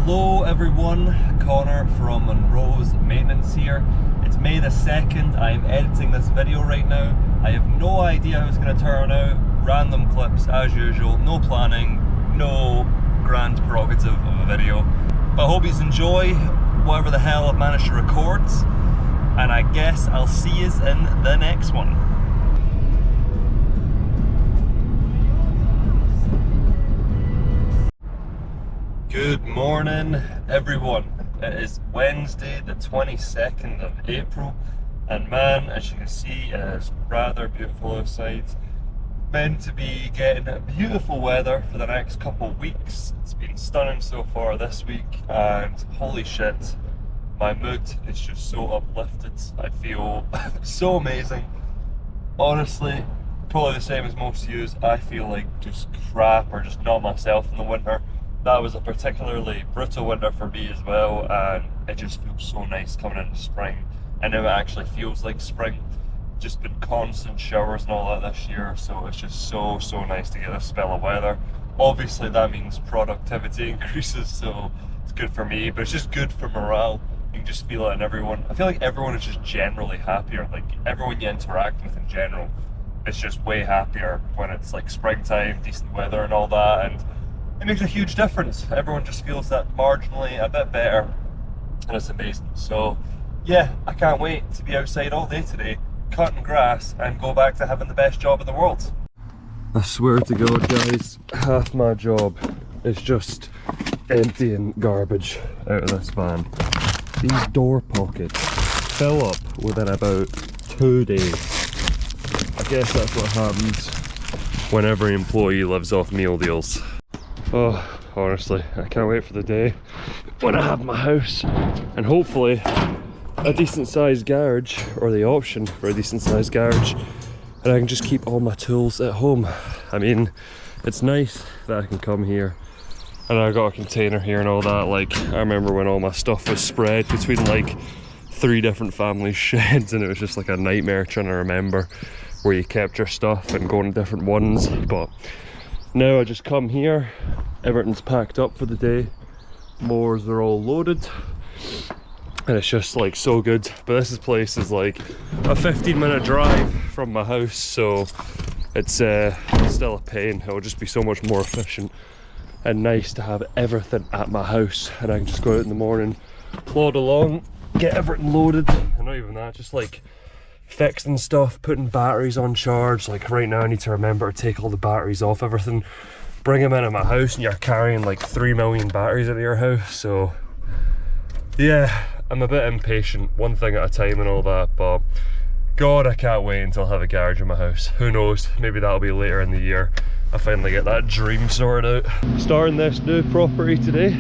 Hello everyone, Connor from Monroe's Maintenance here. It's May the 2nd, I'm editing this video right now. I have no idea how it's going to turn out, random clips as usual, no planning, no grand prerogative of a video. But I hope you enjoy whatever the hell I've managed to record, and I guess I'll see you in the next one. Good morning everyone. It is Wednesday the 22nd of April and man, as you can see, it is rather beautiful outside. Meant to be getting beautiful weather for the next couple of weeks. It's been stunning so far this week and holy shit, my mood is just so uplifted. I feel so amazing. Honestly, probably the same as most of you, I feel like just crap or just not myself in the winter. That was a particularly brutal winter for me as well, and it just feels so nice coming into spring. And now it actually feels like spring. Just been constant showers and all that this year, so it's just so nice to get this spell of weather. Obviously that means productivity increases, so it's good for me, but it's just good for morale. You can just feel it in everyone. I feel like everyone is just generally happier. Like everyone you interact with in general is just way happier when it's like springtime, decent weather and all that, and it makes a huge difference. Everyone just feels that marginally a bit better, and it's amazing. So yeah, I can't wait to be outside all day today, cutting grass, and go back to having the best job in the world. I swear to God guys, half my job is just emptying garbage out of this van. These door pockets fill up within about 2 days. I guess that's what happens when every employee lives off meal deals. Oh, honestly, I can't wait for the day when I have my house and hopefully a decent sized garage, or the option for a decent sized garage, and I can just keep all my tools at home. I mean, it's nice that I can come here and I got a container here and all that. Like, I remember when all my stuff was spread between like 3 different family sheds, and it was just like a nightmare trying to remember where you kept your stuff and going to different ones. But now I just come here, everything's packed up for the day, mowers are all loaded, and it's just like so good. But this place is like a 15-minute drive from my house, so it's still a pain. It will just be so much more efficient and nice to have everything at my house, and I can just go out in the morning, plod along, get everything loaded, and not even that, just like fixing stuff, putting batteries on charge. Like right now I need to remember to take all the batteries off everything, bring them into my house, and you're carrying like 3 million batteries into your house. So yeah, I'm a bit impatient, one thing at a time and all that, but God, I can't wait until I have a garage in my house. Who knows, maybe that'll be later in the year. I finally get that dream sorted out. Starting this new property today,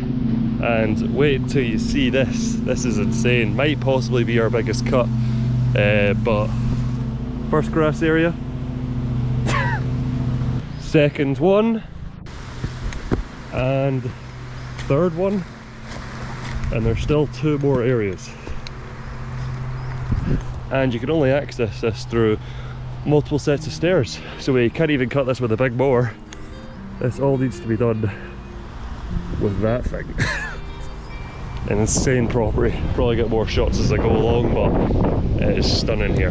and wait till you see this. This is insane, might possibly be our biggest cut. But first grass area, second one, and third one, and there's still 2 more areas, and you can only access this through multiple sets of stairs, so we can't even cut this with a big mower. This all needs to be done with that thing. An insane property. Probably get more shots as I go along, but it is stunning here.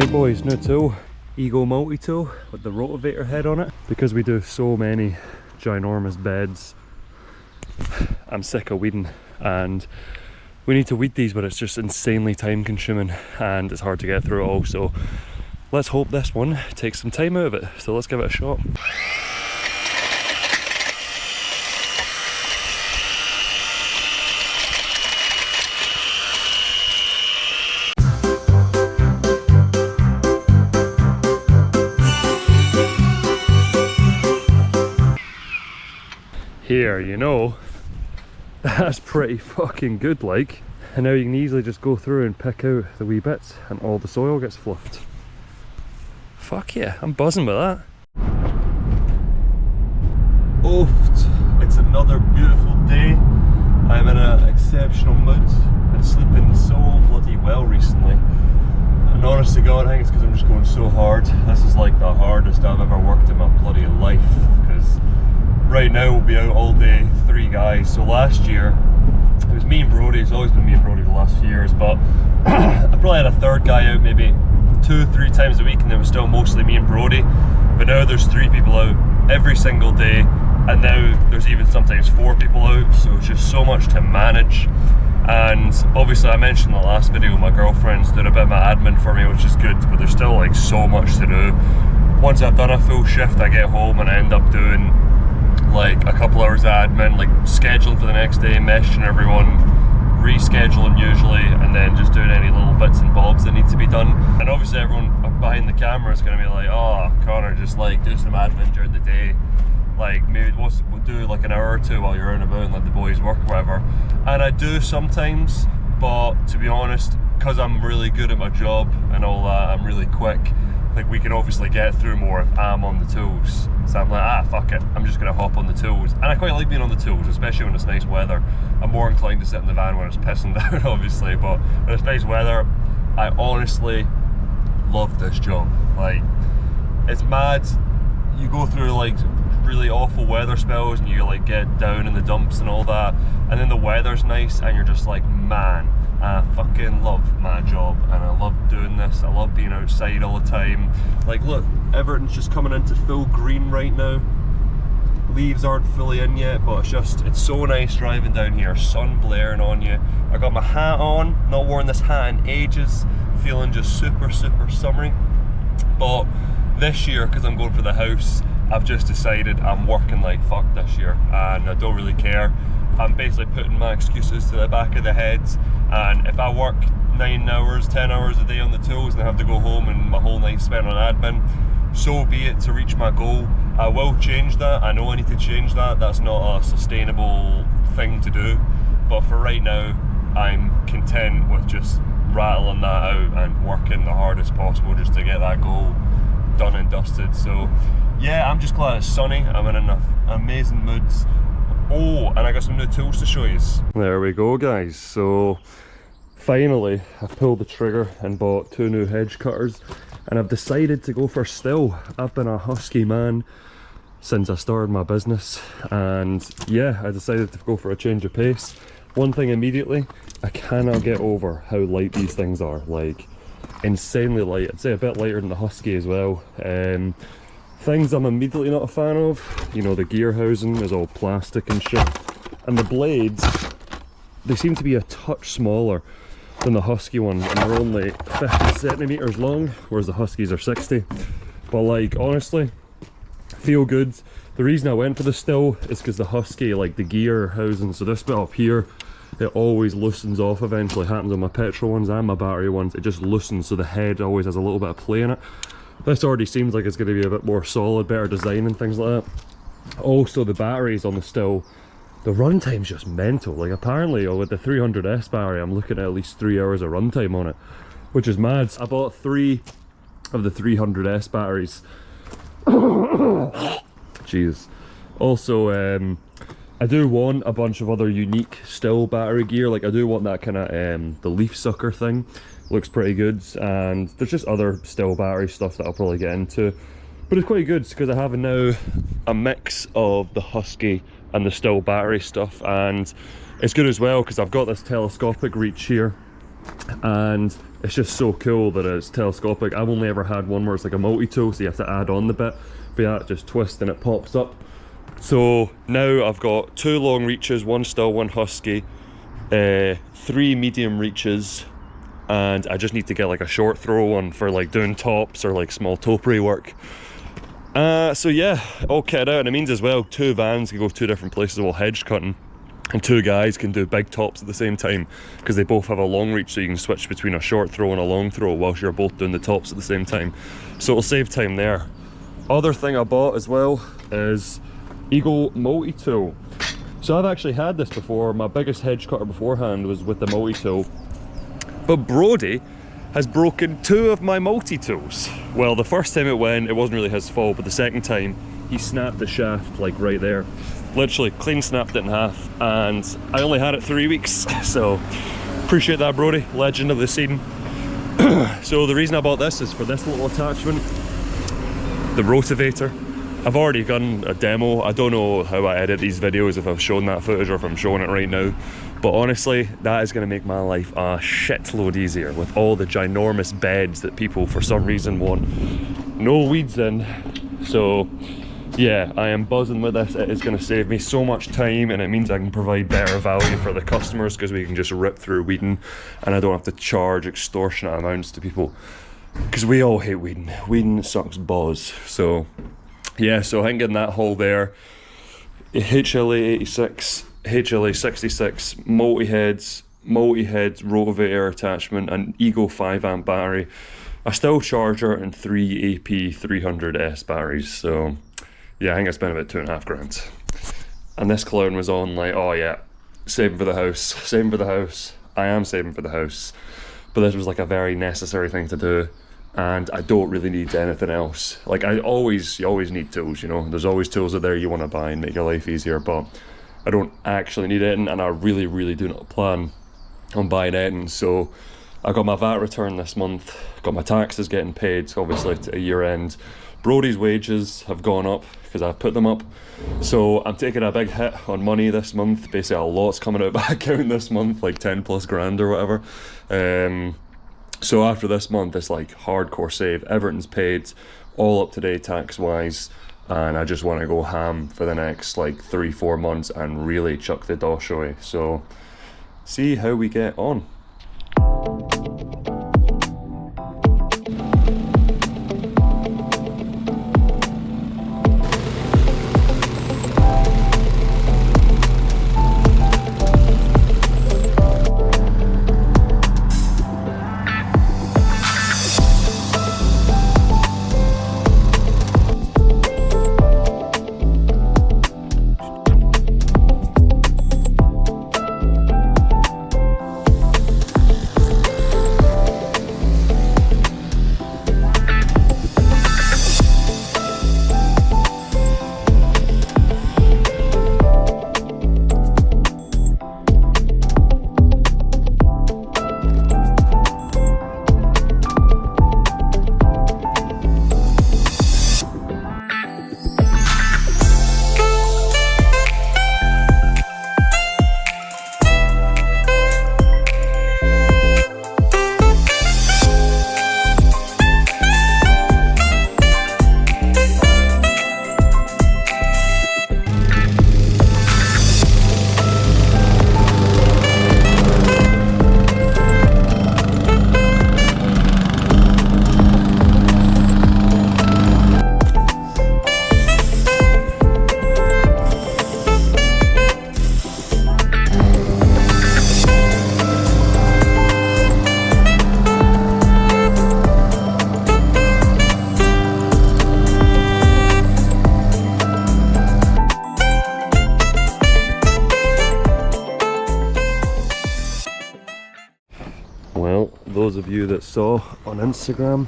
Right boys, new tool, Ego multi-tool with the rotivator head on it. Because we do so many ginormous beds, I'm sick of weeding, and we need to weed these, but it's just insanely time consuming and it's hard to get through it all. So let's hope this one takes some time out of it. So let's give it a shot. Here, you know, that's pretty fucking good, like. And now you can easily just go through and pick out the wee bits and all the soil gets fluffed. Fuck yeah, I'm buzzing with that. Oofed, it's another beautiful day. I'm in an exceptional mood. Been sleeping so bloody well recently. And honest to God, I think it's because I'm just going so hard. This is like the hardest I've ever worked in my bloody life. Because right now we'll be out all day, 3 guys. So last year, it was me and Brody. It's always been me and Brody the last few years, but I probably had a 3rd guy out maybe 2-3 times a week, and it was still mostly me and Brody. But now there's 3 people out every single day, and now there's even sometimes 4 people out, so it's just so much to manage. And obviously I mentioned in the last video, my girlfriend's doing a bit of my admin for me, which is good, but there's still like so much to do. Once I've done a full shift, I get home and I end up doing like a couple hours of admin, like scheduling for the next day, messaging everyone, rescheduling usually, and then just doing any little bits and bobs that need to be done. And obviously everyone behind the camera is going to be like, oh, Connor, just like do some admin during the day, like maybe we'll do like an hour or 2 while you're out and about and let the boys work or whatever. And I do sometimes, but to be honest, because I'm really good at my job and all that, I'm really quick. Like we can obviously get through more if I'm on the tools. So I'm like, fuck it, I'm just gonna hop on the tools. And I quite like being on the tools, especially when it's nice weather. I'm more inclined to sit in the van when it's pissing down, obviously, but when it's nice weather, I honestly love this job. Like, it's mad. You go through like really awful weather spells and you like get down in the dumps and all that, and then the weather's nice and you're just like, man, I fucking love my job and I love doing this. I love being outside all the time. Like look, everything's just coming into full green right now. Leaves aren't fully in yet, but it's so nice driving down here, sun blaring on you. I got my hat on, not worn this hat in ages, feeling just super summery. But this year, because I'm going for the house, I've just decided I'm working like fuck this year, and I don't really care. I'm basically putting my excuses to the back of the heads, and if I work 9 hours, 10 hours a day on the tools and I have to go home and my whole night spent on admin, so be it, to reach my goal. I will change that. I know I need to change that. That's not a sustainable thing to do, but for right now I'm content with just rattling that out and working the hardest possible just to get that goal done and dusted. So yeah, I'm just glad it's sunny. I'm in an amazing mood. Oh, and I got some new tools to show you. There we go guys, so finally I've pulled the trigger and bought 2 new hedge cutters, and I've decided to go for Stihl. I've been a husky man since I started my business, and yeah, I decided to go for a change of pace. One thing immediately, I cannot get over how light these things are, like insanely light. I'd say a bit lighter than the husky as well. Things I'm immediately not a fan of, you know, the gear housing is all plastic and shit, and the blades, they seem to be a touch smaller than the husky one, and they're only 50 centimeters long, whereas the huskies are 60. But like, honestly, feel good. The reason I went for the Stihl is because the husky, like the gear housing, so this bit up here, it always loosens off eventually. Happens on my petrol ones and my battery ones, it just loosens, so the head always has a little bit of play in it. This already seems like it's going to be a bit more solid, better design and things like that. Also, the batteries on the Stihl, the runtime's just mental. Like apparently with the 300S battery, I'm looking at least 3 hours of runtime on it, which is mad. I bought 3 of the 300S batteries. Jesus. Also, I do want a bunch of other unique Stihl battery gear. Like I do want that kind of the leaf sucker thing. Looks pretty good, and there's just other Stihl battery stuff that I'll probably get into, but it's quite good because I have now a mix of the husky and the Stihl battery stuff, and it's good as well because I've got this telescopic reach here, and it's just so cool that it's telescopic. I've only ever had one where it's like a multi-tool, so you have to add on the bit, but yeah, it just twists and it pops up. So now I've got 2 long reaches, 1 Stihl, 1 Husky, 3 medium reaches, and I just need to get like a short throw one for like doing tops or like small topiary work. So yeah, all kitted out, and it means as well 2 vans can go 2 different places while hedge cutting, and 2 guys can do big tops at the same time, because they both have a long reach, so you can switch between a short throw and a long throw whilst you're both doing the tops at the same time. So it'll save time there. Other thing I bought as well is Eagle multi-tool. So I've actually had this before. My biggest hedge cutter beforehand was with the multi-tool, but Brody has broken 2 of my multi-tools. Well, the first time it went, it wasn't really his fault, but the second time he snapped the shaft like right there. Literally clean snapped it in half, and I only had it 3 weeks, so appreciate that, Brody, legend of the scene. So the reason I bought this is for this little attachment, the rotavator. I've already done a demo. I don't know how I edit these videos, if I've shown that footage or if I'm showing it right now, but honestly, that is going to make my life a shitload easier with all the ginormous beds that people for some reason want no weeds in. So yeah, I am buzzing with this. It is going to save me so much time, and it means I can provide better value for the customers, because we can just rip through weeding and I don't have to charge extortionate amounts to people, because we all hate weeding. Weeding sucks balls. So yeah, so I can get in that hole there. HLA 86, HLA 66, multi-heads, rotavator attachment, an Eagle 5 amp battery, a Stihl charger, and 3 AP 300S batteries. So yeah, I think I spent about 2.5 grand. And this clown was on like, oh yeah, saving for the house, saving for the house. I am saving for the house, but this was like a very necessary thing to do, and I don't really need anything else. Like you always need tools, you know. There's always tools out there you want to buy and make your life easier, but I don't actually need it, and I really do not plan on buying it. So I got my VAT return this month, got my taxes getting paid, obviously to a year end. Brody's wages have gone up because I've put them up, so I'm taking a big hit on money this month. Basically a lot's coming out of my account this month, like 10+ grand or whatever. So after this month, it's like hardcore save. Everything's paid, all up to date tax wise, and I just want to go ham for the next like 3-4 months and really chuck the dosh away. So see how we get on. Well, those of you that saw on Instagram,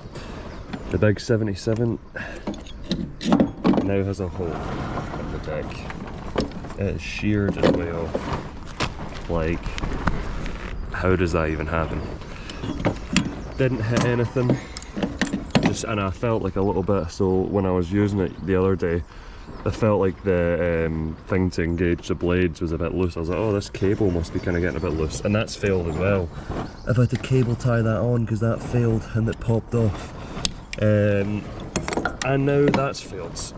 the big 77 now has a hole in the deck. It is sheared its way off. Like, how does that even happen? Didn't hit anything, and I felt like a little bit, so when I was using it the other day, I felt like the thing to engage the blades was a bit loose. I was like, oh, this cable must be kind of getting a bit loose, and that's failed as well. I've had to cable tie that on because that failed and it popped off. And now that's failed,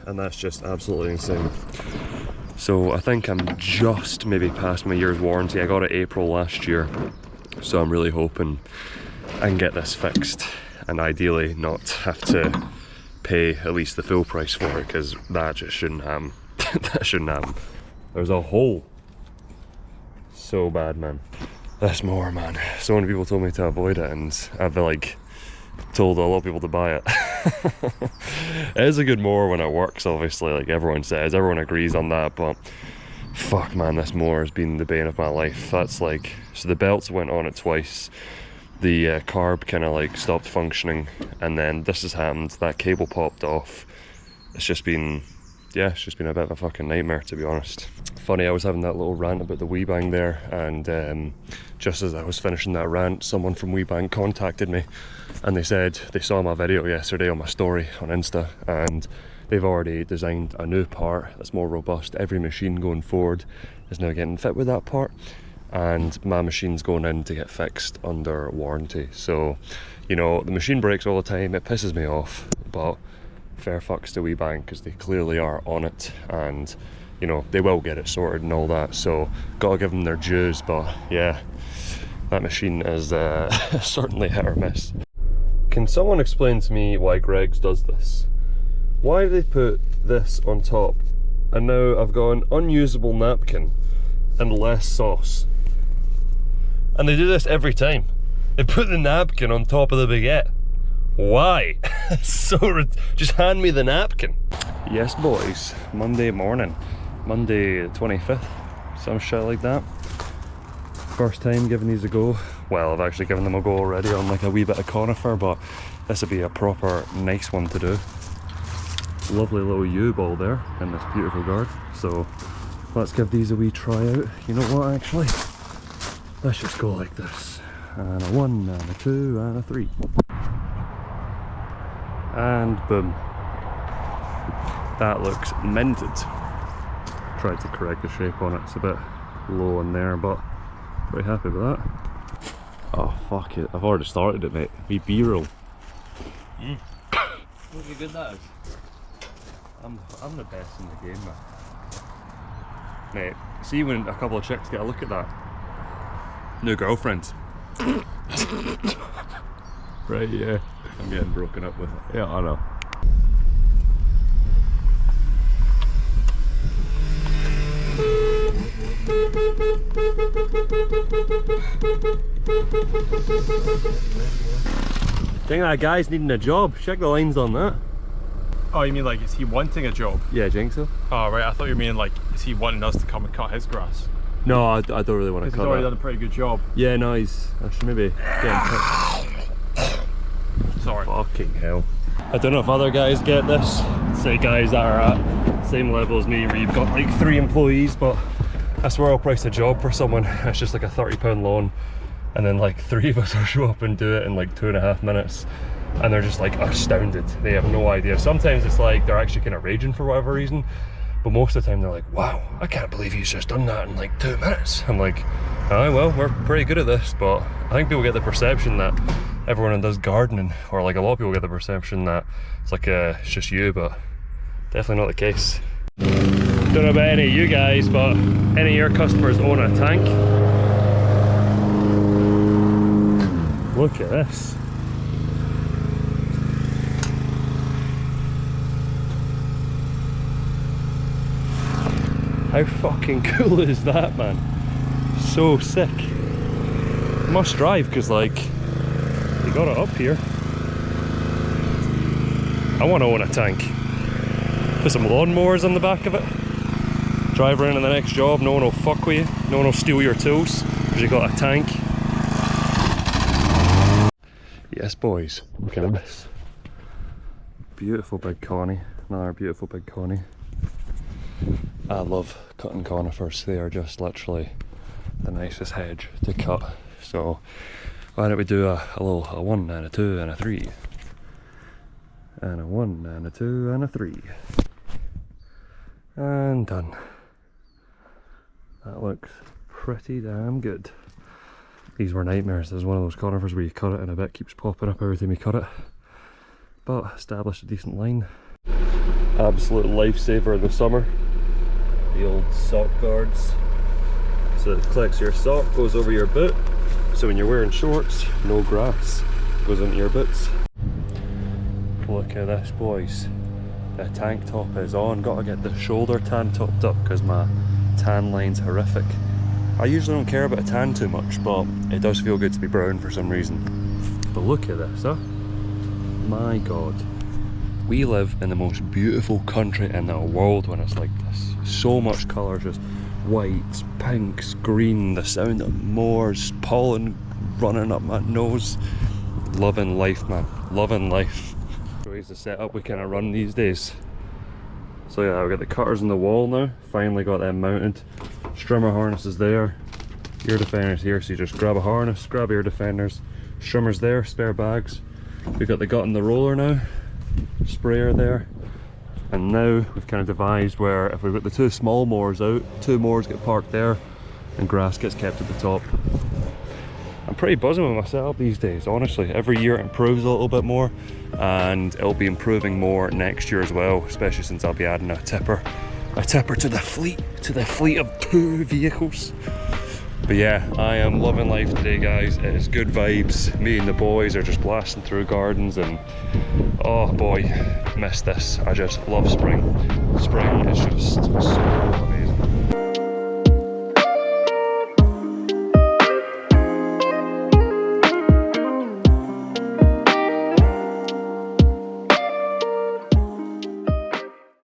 and that's just absolutely insane. So I think I'm just maybe past my year's warranty. I got it April last year, so I'm really hoping I can get this fixed and ideally not have to pay at least the full price for it, because that just shouldn't happen. That shouldn't happen. There's a hole. So bad, man. This mower, man. So many people told me to avoid it, and I've like told a lot of people to buy it. It is a good mower when it works, obviously, like everyone says, everyone agrees on that, but fuck man, this mower has been the bane of my life. That's like, so the belts went on it twice, the carb kind of like stopped functioning, and then this has happened, that cable popped off. It's just been, yeah, it's just been a bit of a fucking nightmare, to be honest. Funny, I was having that little rant about the WeBang there, and just as I was finishing that rant, someone from WeBang contacted me, and they said they saw my video yesterday on my story on Insta, and they've already designed a new part that's more robust. Every machine going forward is now getting fit with that part, and my machine's going in to get fixed under warranty. So, you know, the machine breaks all the time, it pisses me off, but fair fucks to WeBang, because they clearly are on it, and you know, they will get it sorted and all that, so gotta give them their dues. But yeah, that machine is certainly hit or miss. Can someone explain to me why Greggs does this? Why do they put this on top, and now I've got an unusable napkin and less sauce? And they do this every time. They put the napkin on top of the baguette. Why? Just hand me the napkin. Yes boys, Monday morning, Monday the 25th, some shit like that. First time giving these a go. Well, I've actually given them a go already on like a wee bit of conifer, but this would be a proper nice one to do. Lovely little U-ball there in this beautiful garden. So let's give these a wee try out. You know what, actually? Let's just go like this. And a 1, and a 2, and a 3. And boom. That looks minted. Tried to correct the shape on it, it's a bit low in there, but pretty happy with that. Oh fuck it, I've already started it, mate. Wee B-roll. Look how good that is. I'm the best in the game, man. Mate, see when a couple of chicks get a look at that? New girlfriend. Right, yeah. I'm getting broken up with it. Yeah, I know. Think that guy's needing a job. Check the lines on that. Oh, you mean like, is he wanting a job? Yeah, I think so. Oh, right, I thought you mean like, is he wanting us to come and cut his grass? No, I don't really want to cut it. He's already done a pretty good job. Yeah, no, I should maybe get in touch. Sorry. Fucking hell. I don't know if other guys get this. Say guys that are at same level as me, where you've got like 3 employees, but I swear I'll price a job for someone. It's just like a £30 loan, and then like 3 of us will show up and do it in like 2.5 minutes, and they're just like astounded. They have no idea. Sometimes it's like they're actually kind of raging for whatever reason, but most of the time they're like, wow, I can't believe he's just done that in like 2 minutes. I'm like, oh well, we're pretty good at this. But I think people get the perception that everyone that does gardening, or like a lot of people get the perception that it's like it's just you, but definitely not the case. Don't know about any of you guys, but any of your customers own a tank? Look at this. How fucking cool is that, man? So sick. Must drive, because like, they got it up here. I want to own a tank. Put some lawnmowers on the back of it. Drive around in the next job, no one will fuck with you. No one will steal your tools, because you got a tank. Yes boys, look at this. Beautiful big connie. Another beautiful big connie. I love cutting conifers. They are just literally the nicest hedge to cut. So why don't we do a 1 and a 2 and a 3. and a 1 and a 2 and a 3. And done. That looks pretty damn good. These were nightmares. There's one of those conifers where you cut it and a bit keeps popping up every time you cut it. But established a decent line. Absolute lifesaver in the summer. The old sock guards. So it collects your sock, goes over your boot. So when you're wearing shorts, no grass goes into your boots. Look at this, boys. The tank top is on. Gotta get the shoulder tan topped up because my tan line's horrific. I usually don't care about a tan too much, but it does feel good to be brown for some reason. But look at this, huh? My God. We live in the most beautiful country in the world when it's like this. So much colour, just whites, pinks, green, the sound of moors, pollen running up my nose. Loving life, man. Loving life. Here's the setup we kind of run these days. So yeah, we've got the cutters in the wall now. Finally got them mounted. Strimmer harnesses there. Ear defenders here, so you just grab a harness, grab ear defenders. Strimmers there, spare bags. We've got the gut in the roller now. Sprayer there. And now we've kind of devised where if we've got the 2 small mowers out, 2 mowers get parked there and grass gets kept at the top. I'm pretty buzzing with my setup these days, honestly. Every year it improves a little bit more and it'll be improving more next year as well, especially since I'll be adding a tipper to the fleet of 2 vehicles. But yeah, I am loving life today, guys. It is good vibes. Me and the boys are just blasting through gardens and oh boy, miss this. I just love spring. Spring is just so amazing.